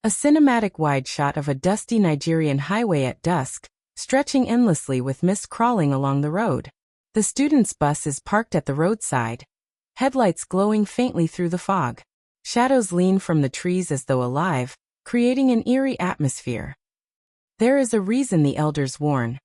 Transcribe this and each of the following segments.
A cinematic wide shot of a dusty Nigerian highway at dusk, stretching endlessly with mist crawling along the road. The students' bus is parked at the roadside, headlights glowing faintly through the fog. Shadows lean from the trees as though alive, creating an eerie atmosphere. There is a reason the elders warn.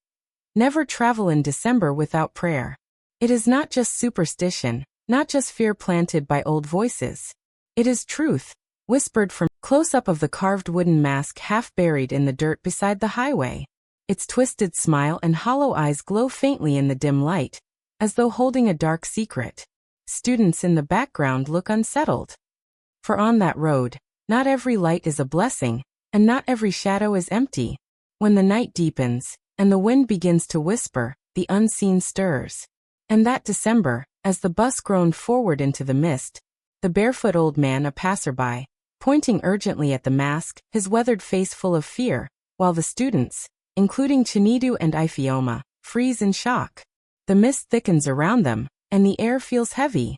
Never travel in December without prayer. It is not just superstition, not just fear planted by old voices. It is truth, whispered from close-up of the carved wooden mask half buried in the dirt beside the highway. Its twisted smile and hollow eyes glow faintly in the dim light, as though holding a dark secret. Students in the background look unsettled. For on that road, not every light is a blessing, and not every shadow is empty. When the night deepens, and the wind begins to whisper, the unseen stirs. And that December, as the bus groaned forward into the mist, the barefoot old man, a passerby, pointing urgently at the mask, his weathered face full of fear, while the students, including Chinedu and Ifeoma, freeze in shock. The mist thickens around them, and the air feels heavy.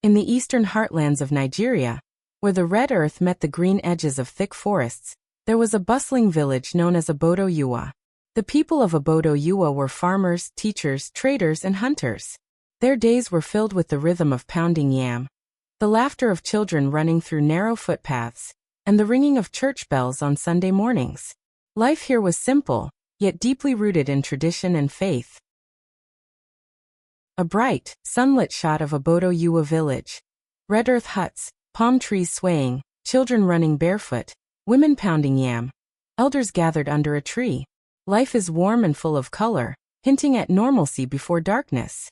In the eastern heartlands of Nigeria, where the red earth met the green edges of thick forests, there was a bustling village known as Obodo Yuwa. The people of Obodo Yuwa were farmers, teachers, traders, and hunters. Their days were filled with the rhythm of pounding yam, the laughter of children running through narrow footpaths, and the ringing of church bells on Sunday mornings. Life here was simple, yet deeply rooted in tradition and faith. A bright, sunlit shot of Obodo Yuwa village. Red earth huts, palm trees swaying, children running barefoot, women pounding yam, elders gathered under a tree. Life is warm and full of color, hinting at normalcy before darkness.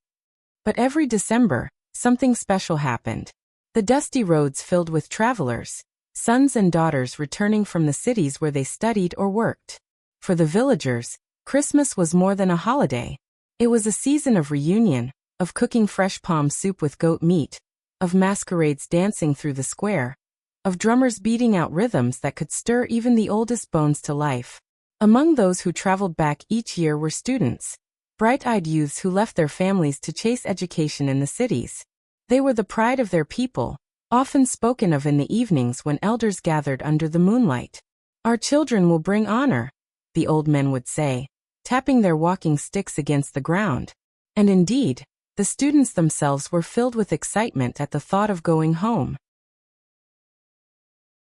But every December, something special happened. The dusty roads filled with travelers, sons and daughters returning from the cities where they studied or worked. For the villagers, Christmas was more than a holiday. It was a season of reunion, of cooking fresh palm soup with goat meat, of masquerades dancing through the square, of drummers beating out rhythms that could stir even the oldest bones to life. Among those who traveled back each year were students, bright-eyed youths who left their families to chase education in the cities. They were the pride of their people, often spoken of in the evenings when elders gathered under the moonlight. "Our children will bring honor," the old men would say, tapping their walking sticks against the ground. And indeed, the students themselves were filled with excitement at the thought of going home.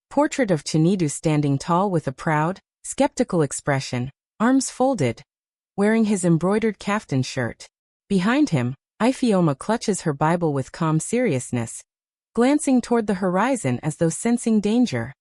Portrait of Chinedu standing tall with a proud, skeptical expression, arms folded, wearing his embroidered kaftan shirt. Behind him, Ifeoma clutches her Bible with calm seriousness, glancing toward the horizon as though sensing danger.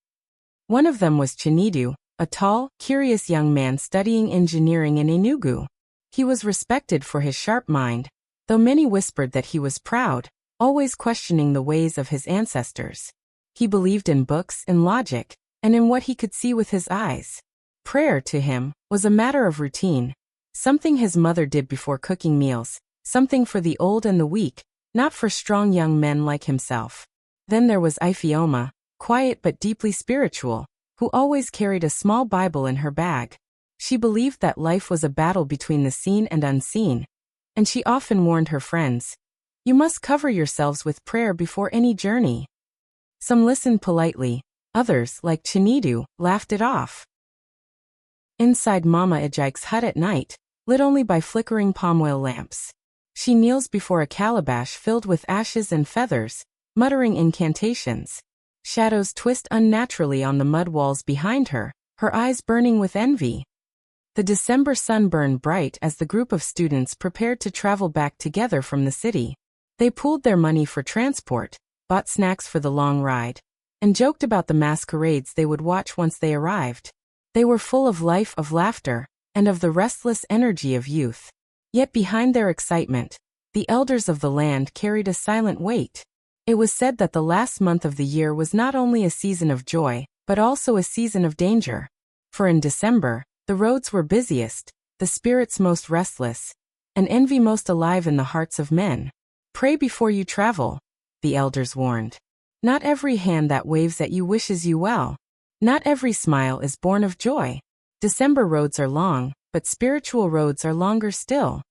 One of them was Chinedu, a tall, curious young man studying engineering in Enugu. He was respected for his sharp mind, though many whispered that he was proud, always questioning the ways of his ancestors. He believed in books, in logic, and in what he could see with his eyes. Prayer, to him, was a matter of routine, something his mother did before cooking meals, something for the old and the weak, not for strong young men like himself. Then there was Ifeoma, quiet but deeply spiritual, who always carried a small Bible in her bag. She believed that life was a battle between the seen and unseen, and she often warned her friends, "You must cover yourselves with prayer before any journey." Some listened politely, others, like Chinedu, laughed it off. Inside Mama Ejike's hut at night, lit only by flickering palm oil lamps, she kneels before a calabash filled with ashes and feathers, muttering incantations. Shadows twist unnaturally on the mud walls behind her, her eyes burning with envy. The December sun burned bright as the group of students prepared to travel back together from the city. They pooled their money for transport, bought snacks for the long ride, and joked about the masquerades they would watch once they arrived. They were full of life, of laughter, and of the restless energy of youth. Yet behind their excitement, the elders of the land carried a silent weight. It was said that the last month of the year was not only a season of joy, but also a season of danger. For in December, the roads were busiest, the spirits most restless, and envy most alive in the hearts of men. "Pray before you travel," the elders warned. "Not every hand that waves at you wishes you well. Not every smile is born of joy. December roads are long, but spiritual roads are longer still."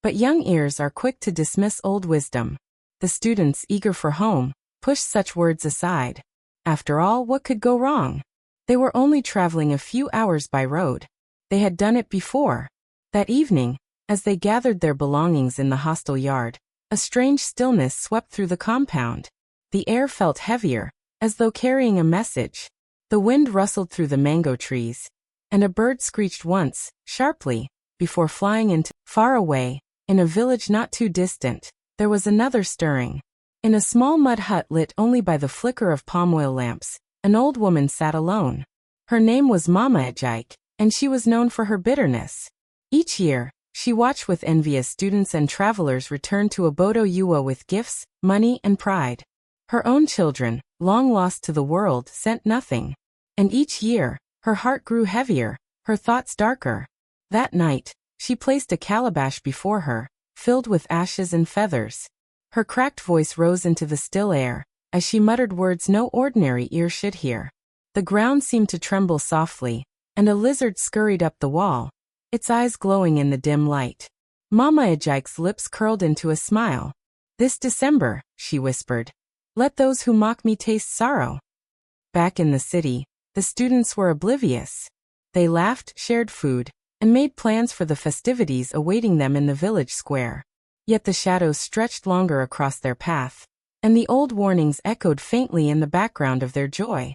But young ears are quick to dismiss old wisdom. The students, eager for home, pushed such words aside. After all, what could go wrong? They were only traveling a few hours by road. They had done it before. That evening, as they gathered their belongings in the hostel yard, a strange stillness swept through the compound. The air felt heavier, as though carrying a message. The wind rustled through the mango trees, and a bird screeched once, sharply, before flying into. Far away, in a village not too distant, there was another stirring. In a small mud hut lit only by the flicker of palm oil lamps, an old woman sat alone. Her name was Mama Ajike, and she was known for her bitterness. Each year, she watched with envy as students and travelers returned to Obodo Yuwa with gifts, money, and pride. Her own children, long lost to the world, sent nothing. And each year, her heart grew heavier, her thoughts darker. That night, she placed a calabash before her, filled with ashes and feathers. Her cracked voice rose into the still air, as she muttered words no ordinary ear should hear. The ground seemed to tremble softly, and a lizard scurried up the wall, its eyes glowing in the dim light. Mama Ajike's lips curled into a smile. "This December," she whispered, "let those who mock me taste sorrow." Back in the city, the students were oblivious. They laughed, shared food, and made plans for the festivities awaiting them in the village square. Yet the shadows stretched longer across their path, and the old warnings echoed faintly in the background of their joy.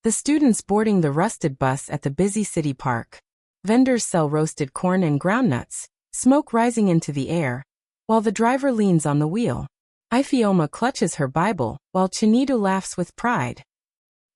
The students boarding the rusted bus at the busy city park. Vendors sell roasted corn and groundnuts, smoke rising into the air, while the driver leans on the wheel. Ifeoma clutches her Bible, while Chinidu laughs with pride.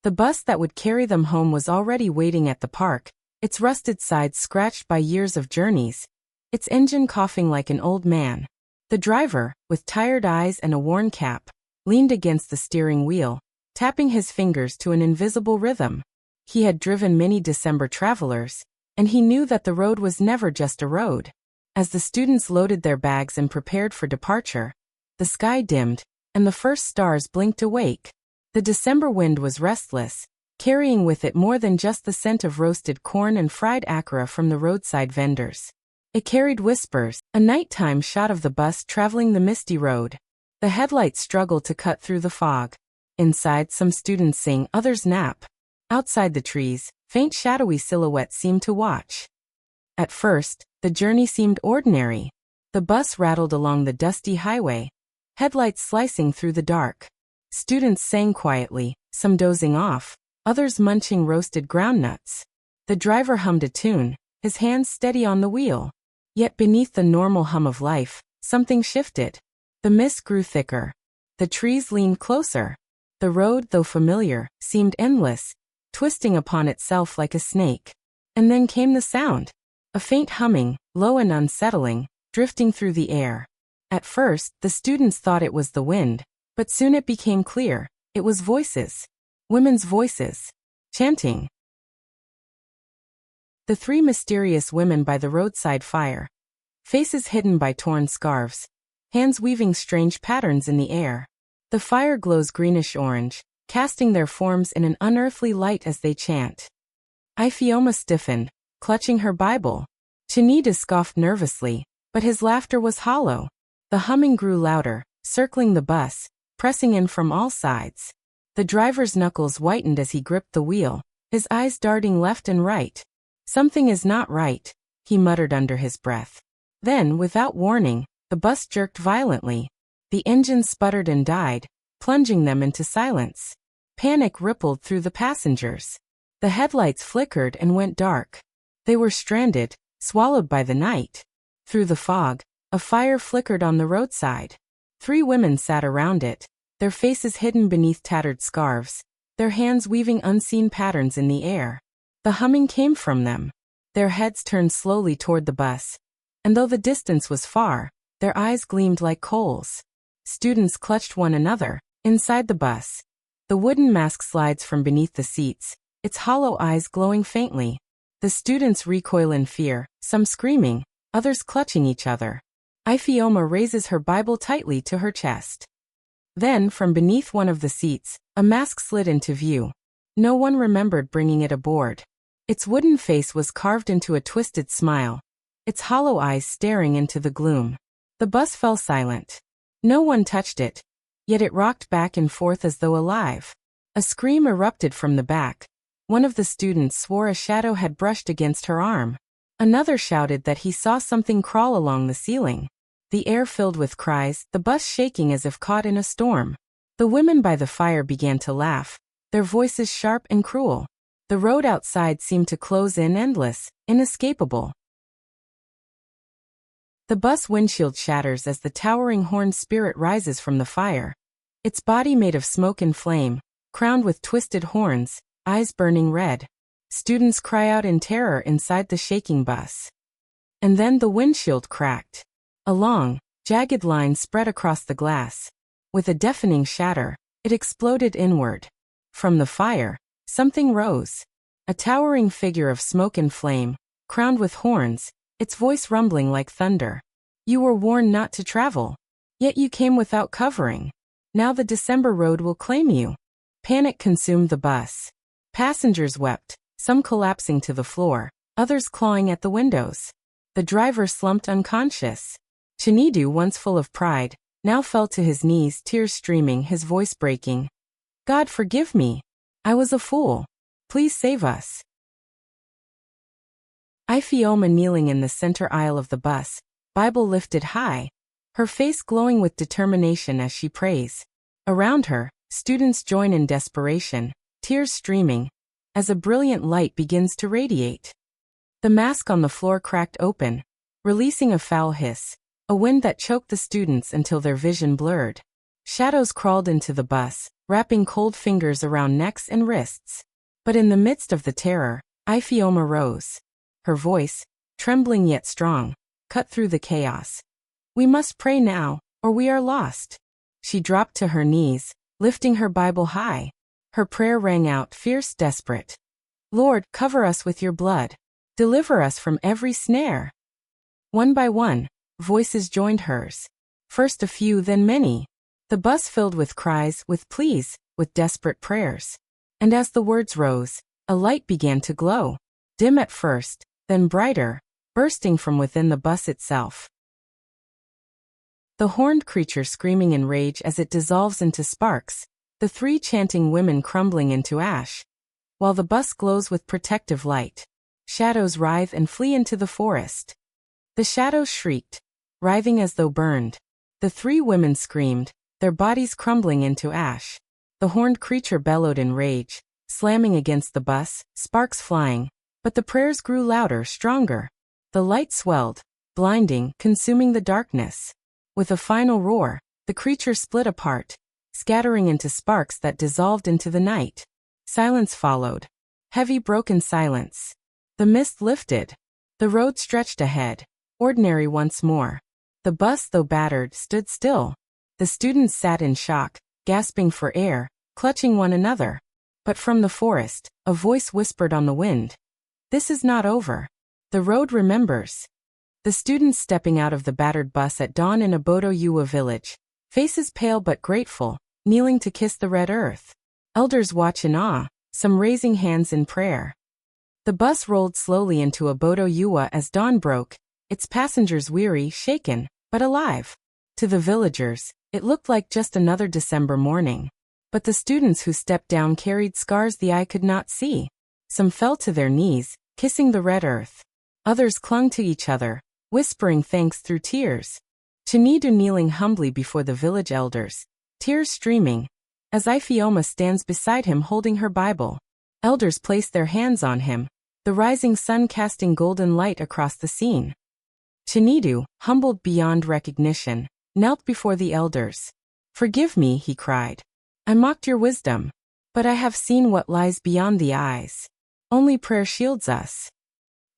The bus that would carry them home was already waiting at the park, its rusted sides scratched by years of journeys, its engine coughing like an old man. The driver, with tired eyes and a worn cap, leaned against the steering wheel, tapping his fingers to an invisible rhythm. He had driven many December travelers, and he knew that the road was never just a road. As the students loaded their bags and prepared for departure, the sky dimmed, and the first stars blinked awake. The December wind was restless, carrying with it more than just the scent of roasted corn and fried akara from the roadside vendors. It carried whispers, a nighttime shot of the bus traveling the misty road. The headlights struggled to cut through the fog. Inside, some students sing, others nap. Outside the trees, faint shadowy silhouettes seemed to watch. At first, the journey seemed ordinary. The bus rattled along the dusty highway, headlights slicing through the dark. Students sang quietly, some dozing off, others munching roasted groundnuts. The driver hummed a tune, his hands steady on the wheel. Yet beneath the normal hum of life, something shifted. The mist grew thicker. The trees leaned closer. The road, though familiar, seemed endless, twisting upon itself like a snake. And then came the sound. A faint humming, low and unsettling, drifting through the air. At first, the students thought it was the wind, but soon it became clear. It was voices. Women's voices. Chanting. The three mysterious women by the roadside fire. Faces hidden by torn scarves. Hands weaving strange patterns in the air. The fire glows greenish-orange, casting their forms in an unearthly light as they chant. Ifeoma stiffened, clutching her Bible. Chinidu scoffed nervously, but his laughter was hollow. The humming grew louder, circling the bus, pressing in from all sides. The driver's knuckles whitened as he gripped the wheel, his eyes darting left and right. "Something is not right," he muttered under his breath. Then, without warning, the bus jerked violently. The engine sputtered and died, plunging them into silence. Panic rippled through the passengers. The headlights flickered and went dark. They were stranded, swallowed by the night. Through the fog, a fire flickered on the roadside. Three women sat around it, their faces hidden beneath tattered scarves, their hands weaving unseen patterns in the air. The humming came from them. Their heads turned slowly toward the bus, and though the distance was far, their eyes gleamed like coals. Students clutched one another, inside the bus. The wooden mask slides from beneath the seats, its hollow eyes glowing faintly. The students recoil in fear, some screaming, others clutching each other. Ifeoma raises her Bible tightly to her chest. Then, from beneath one of the seats, a mask slid into view. No one remembered bringing it aboard. Its wooden face was carved into a twisted smile, its hollow eyes staring into the gloom. The bus fell silent. No one touched it, yet it rocked back and forth as though alive. A scream erupted from the back. One of the students swore a shadow had brushed against her arm. Another shouted that he saw something crawl along the ceiling. The air filled with cries, the bus shaking as if caught in a storm. The women by the fire began to laugh, their voices sharp and cruel. The road outside seemed to close in endless, inescapable. The bus windshield shatters as the towering horned spirit rises from the fire. Its body made of smoke and flame, crowned with twisted horns, eyes burning red. Students cry out in terror inside the shaking bus. And then the windshield cracked. A long, jagged line spread across the glass. With a deafening shatter, it exploded inward. From the fire, something rose. A towering figure of smoke and flame, crowned with horns, its voice rumbling like thunder. You were warned not to travel. Yet you came without covering. Now the December road will claim you. Panic consumed the bus. Passengers wept, some collapsing to the floor, others clawing at the windows. The driver slumped unconscious. Chinedu, once full of pride, now fell to his knees, tears streaming, his voice breaking. God forgive me. I was a fool. Please save us. Ifeoma kneeling in the center aisle of the bus, Bible lifted high, her face glowing with determination as she prays. Around her, students join in desperation, tears streaming, as a brilliant light begins to radiate. The mask on the floor cracked open, releasing a foul hiss, a wind that choked the students until their vision blurred. Shadows crawled into the bus, wrapping cold fingers around necks and wrists. But in the midst of the terror, Ifeoma rose. Her voice, trembling yet strong, cut through the chaos. We must pray now, or we are lost. She dropped to her knees, lifting her Bible high. Her prayer rang out, fierce, desperate. Lord, cover us with your blood. Deliver us from every snare. One by one, voices joined hers. First a few, then many. The bus filled with cries, with pleas, with desperate prayers. And as the words rose, a light began to glow. Dim at first, then brighter, bursting from within the bus itself. The horned creature screaming in rage as it dissolves into sparks, the three chanting women crumbling into ash. While the bus glows with protective light, shadows writhe and flee into the forest. The shadows shrieked, writhing as though burned. The three women screamed, their bodies crumbling into ash. The horned creature bellowed in rage, slamming against the bus, sparks flying, but the prayers grew louder, stronger. The light swelled, blinding, consuming the darkness. With a final roar, the creature split apart, scattering into sparks that dissolved into the night. Silence followed. Heavy, broken silence. The mist lifted. The road stretched ahead, ordinary once more. The bus, though battered, stood still. The students sat in shock, gasping for air, clutching one another. But from the forest, a voice whispered on the wind. This is not over. The road remembers. The students stepping out of the battered bus at dawn in Obodo Yuwa village, faces pale but grateful, kneeling to kiss the red earth. Elders watch in awe, some raising hands in prayer. The bus rolled slowly into Obodo Yuwa as dawn broke, its passengers weary, shaken, but alive. To the villagers, it looked like just another December morning. But the students who stepped down carried scars the eye could not see. Some fell to their knees, kissing the red earth. Others clung to each other, whispering thanks through tears. Chinedu kneeling humbly before the village elders, tears streaming, as Ifeoma stands beside him holding her Bible. Elders place their hands on him, the rising sun casting golden light across the scene. Chinedu, humbled beyond recognition, knelt before the elders. Forgive me, he cried. I mocked your wisdom, but I have seen what lies beyond the eyes. Only prayer shields us.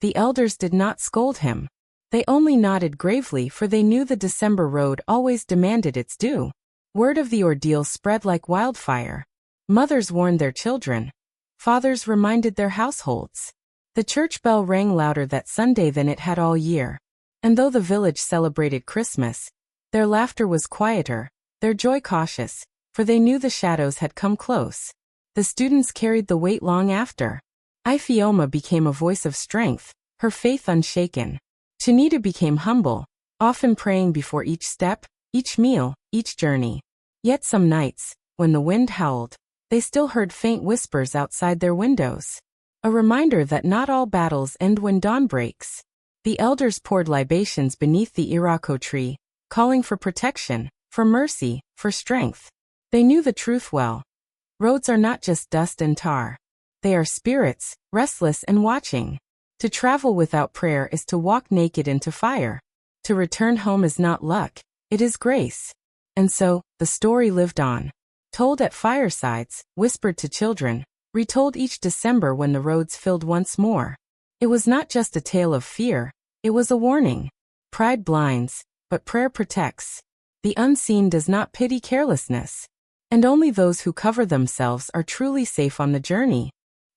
The elders did not scold him. They only nodded gravely, for they knew the December road always demanded its due. Word of the ordeal spread like wildfire. Mothers warned their children. Fathers reminded their households. The church bell rang louder that Sunday than it had all year. And though the village celebrated Christmas, their laughter was quieter, their joy cautious, for they knew the shadows had come close. The students carried the weight long after. Ifeoma became a voice of strength, her faith unshaken. Chinedu became humble, often praying before each step, each meal, each journey. Yet some nights, when the wind howled, They still heard faint whispers outside their windows. A reminder that not all battles end when dawn breaks. The elders poured libations beneath the irako tree, calling for protection, for mercy, for strength. They knew the truth well. Roads are not just dust and tar. They are spirits, restless and watching. To travel without prayer is to walk naked into fire. To return home is not luck, it is grace. And so, the story lived on. Told at firesides, whispered to children, retold each December when the roads filled once more. It was not just a tale of fear, it was a warning. Pride blinds, but prayer protects. The unseen does not pity carelessness. And only those who cover themselves are truly safe on the journey.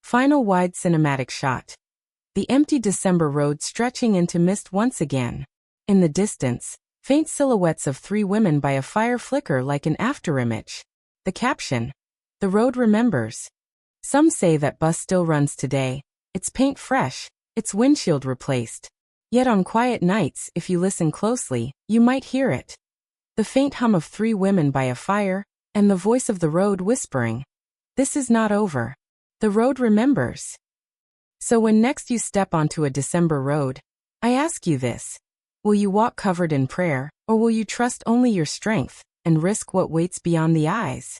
Final wide cinematic shot. The empty December road stretching into mist once again. In the distance, faint silhouettes of 3 women by a fire flicker like an afterimage. The caption: "The road remembers." Some say that bus still runs today, its paint fresh, its windshield replaced. Yet on quiet nights, if you listen closely, you might hear it. The faint hum of 3 women by a fire, and the voice of the road whispering, "This is not over. The road remembers." So when next you step onto a December road, I ask you this: will you walk covered in prayer, or will you trust only your strength, and risk what waits beyond the eyes?